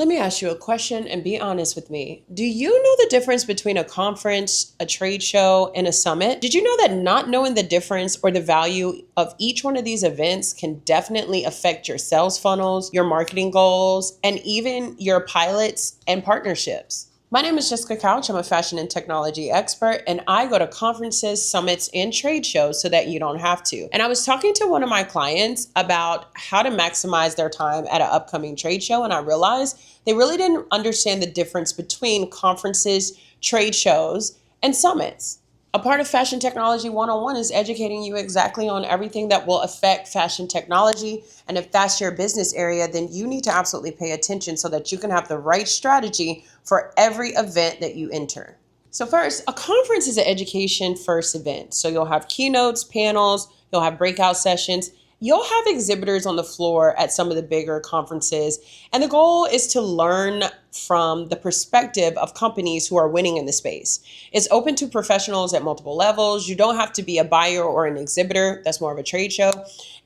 Let me ask you a question and be honest with me. Do you know the difference between a conference, a trade show, and a summit? Did you know that not knowing the difference or the value of each one of these events can definitely affect your sales funnels, your marketing goals, and even your pilots and partnerships? My name is Jessica Couch. I'm a fashion and technology expert, and I go to conferences, summits, and trade shows so that you don't have to. And I was talking to one of my clients about how to maximize their time at an upcoming trade show, and I realized they really didn't understand the difference between conferences, trade shows, and summits. A part of Fashion Technology 101 is educating you exactly on everything that will affect fashion technology. And if that's your business area, then you need to absolutely pay attention so that you can have the right strategy for every event that you enter. So first, a conference is an education first event. So you'll have keynotes, panels, you'll have breakout sessions. You'll have exhibitors on the floor at some of the bigger conferences. And the goal is to learn from the perspective of companies who are winning in the space. It's open to professionals at multiple levels. You don't have to be a buyer or an exhibitor. That's more of a trade show.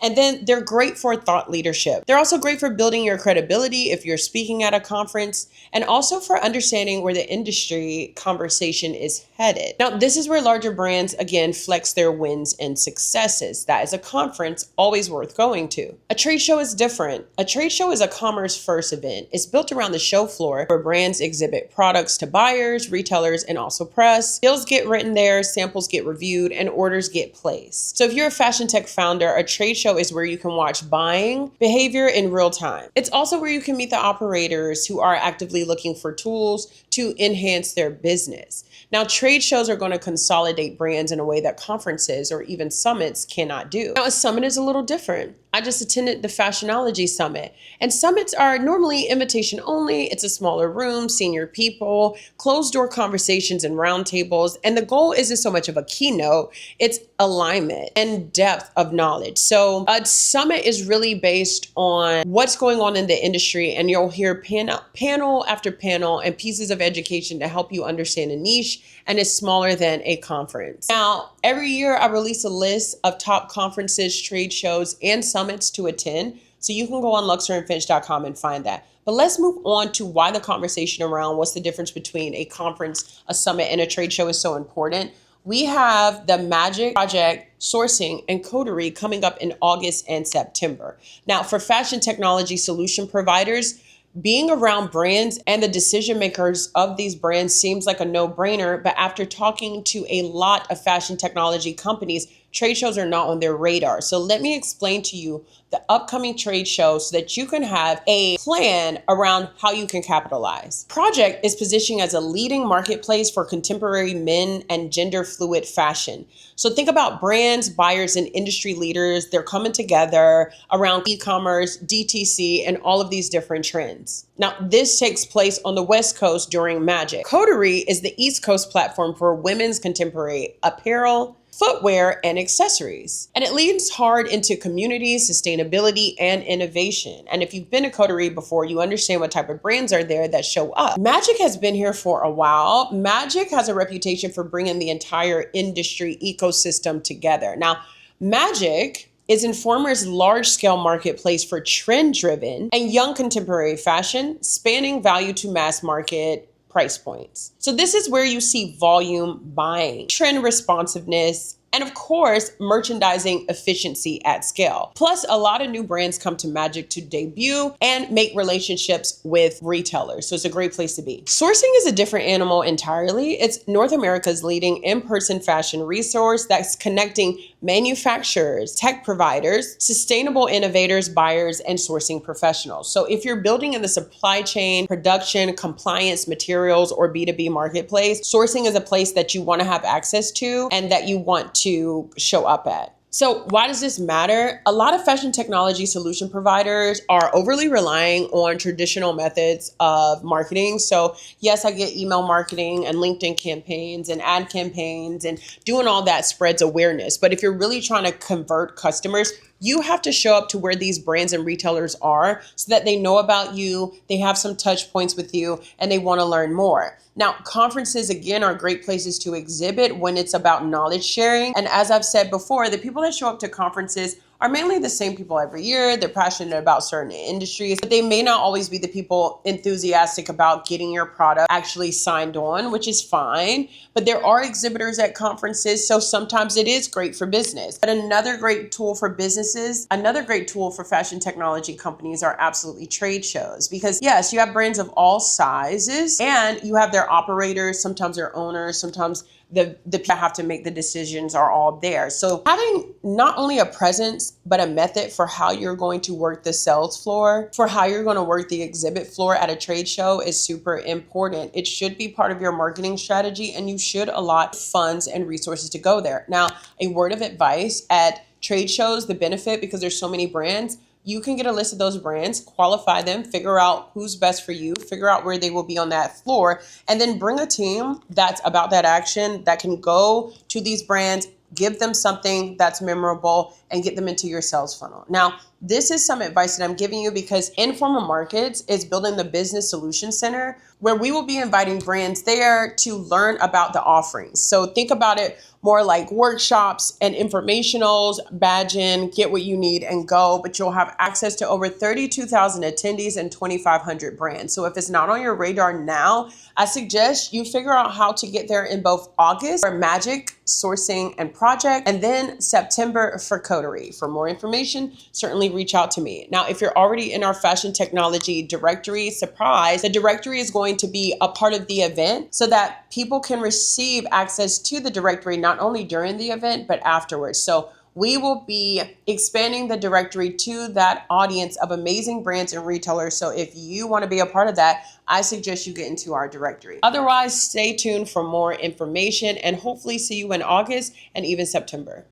And then they're great for thought leadership. They're also great for building your credibility if you're speaking at a conference, and also for understanding where the industry conversation is headed. Now, this is where larger brands, again, flex their wins and successes. That is a conference always worth going to. A trade show is different. A trade show is a commerce first event. It's built around the show floor where brands exhibit products to buyers, retailers, and also press. Deals get written there, samples get reviewed, and orders get placed. So if you're a fashion tech founder, a trade show is where you can watch buying behavior in real time. It's also where you can meet the operators who are actively looking for tools to enhance their business. Now, trade shows are going to consolidate brands in a way that conferences or even summits cannot do. Now, a summit is a little different. I just attended the Fashionology Summit, and summits are normally invitation only. It's a smaller room, senior people, closed door conversations and roundtables. And the goal isn't so much of a keynote, it's alignment and depth of knowledge. So a summit is really based on what's going on in the industry, and you'll hear panel after panel and pieces of education to help you understand a niche, and it's smaller than a conference. Now, every year I release a list of top conferences, trade shows, and summits to attend. So you can go on luxuryandfinch.com and find that. But let's move on to why the conversation around what's the difference between a conference, a summit, and a trade show is so important. We have the Magic Project Sourcing and COTERIE coming up in August and September. Now, for fashion technology solution providers, being around brands and the decision makers of these brands seems like a no-brainer, but after talking to a lot of fashion technology companies, trade shows are not on their radar. So let me explain to you the upcoming trade shows so that you can have a plan around how you can capitalize. Project is positioning as a leading marketplace for contemporary men and gender fluid fashion. So think about brands, buyers, and industry leaders. They're coming together around e-commerce, DTC, and all of these different trends. Now, this takes place on the West Coast during Magic. COTERIE is the East Coast platform for women's contemporary apparel, footwear, and accessories. And it leans hard into community, sustainability, and innovation. And if you've been to COTERIE before, you understand what type of brands are there that show up. Magic has been here for a while. Magic has a reputation for bringing the entire industry ecosystem together. Now, Magic is Informer's large-scale marketplace for trend-driven and young contemporary fashion, spanning value to mass market price points. So this is where you see volume buying, trend responsiveness, and of course, merchandising efficiency at scale. Plus, a lot of new brands come to Magic to debut and make relationships with retailers. So it's a great place to be. Sourcing is a different animal entirely. It's North America's leading in-person fashion resource that's connecting manufacturers, tech providers, sustainable innovators, buyers, and sourcing professionals. So if you're building in the supply chain, production, compliance, materials, or B2B marketplace, sourcing is a place that you want to have access to and that you want to show up at. So why does this matter? A lot of fashion technology solution providers are overly relying on traditional methods of marketing. So yes, I get email marketing and LinkedIn campaigns and ad campaigns, and doing all that spreads awareness. But if you're really trying to convert customers, you have to show up to where these brands and retailers are so that they know about you, they have some touch points with you, and they want to learn more. Now, conferences, again, are great places to exhibit when it's about knowledge sharing. And as I've said before, the people that show up to conferences are mainly the same people every year. They're passionate about certain industries, but they may not always be the people enthusiastic about getting your product actually signed on, which is fine. But there are exhibitors at conferences, so sometimes it is great for business. But another great tool for businesses, another great tool for fashion technology companies are absolutely trade shows. Because yes, you have brands of all sizes and you have their operators, sometimes their owners, sometimes the people that have to make the decisions are all there. So having not only a presence, but a method for how you're going to work the sales floor, for how you're going to work the exhibit floor at a trade show is super important. It should be part of your marketing strategy, and you should allot funds and resources to go there. Now, a word of advice at trade shows, the benefit, because there's so many brands, you can get a list of those brands, qualify them, figure out who's best for you, figure out where they will be on that floor, and then bring a team that's about that action that can go to these brands, give them something that's memorable, and get them into your sales funnel. Now, this is some advice that I'm giving you because Informal Markets is building the Business Solution Center where we will be inviting brands there to learn about the offerings. So think about it more like workshops and informationals, badge in, get what you need and go, but you'll have access to over 32,000 attendees and 2,500 brands. So if it's not on your radar now, I suggest you figure out how to get there in both August for Magic, Sourcing, and Project, and then September for Coterie. For more information, certainly reach out to me. Now, if you're already in our fashion technology directory, surprise, the directory is going to be a part of the event so that people can receive access to the directory not only during the event, but afterwards. So we will be expanding the directory to that audience of amazing brands and retailers. So if you want to be a part of that, I suggest you get into our directory. Otherwise, stay tuned for more information and hopefully see you in August and even September.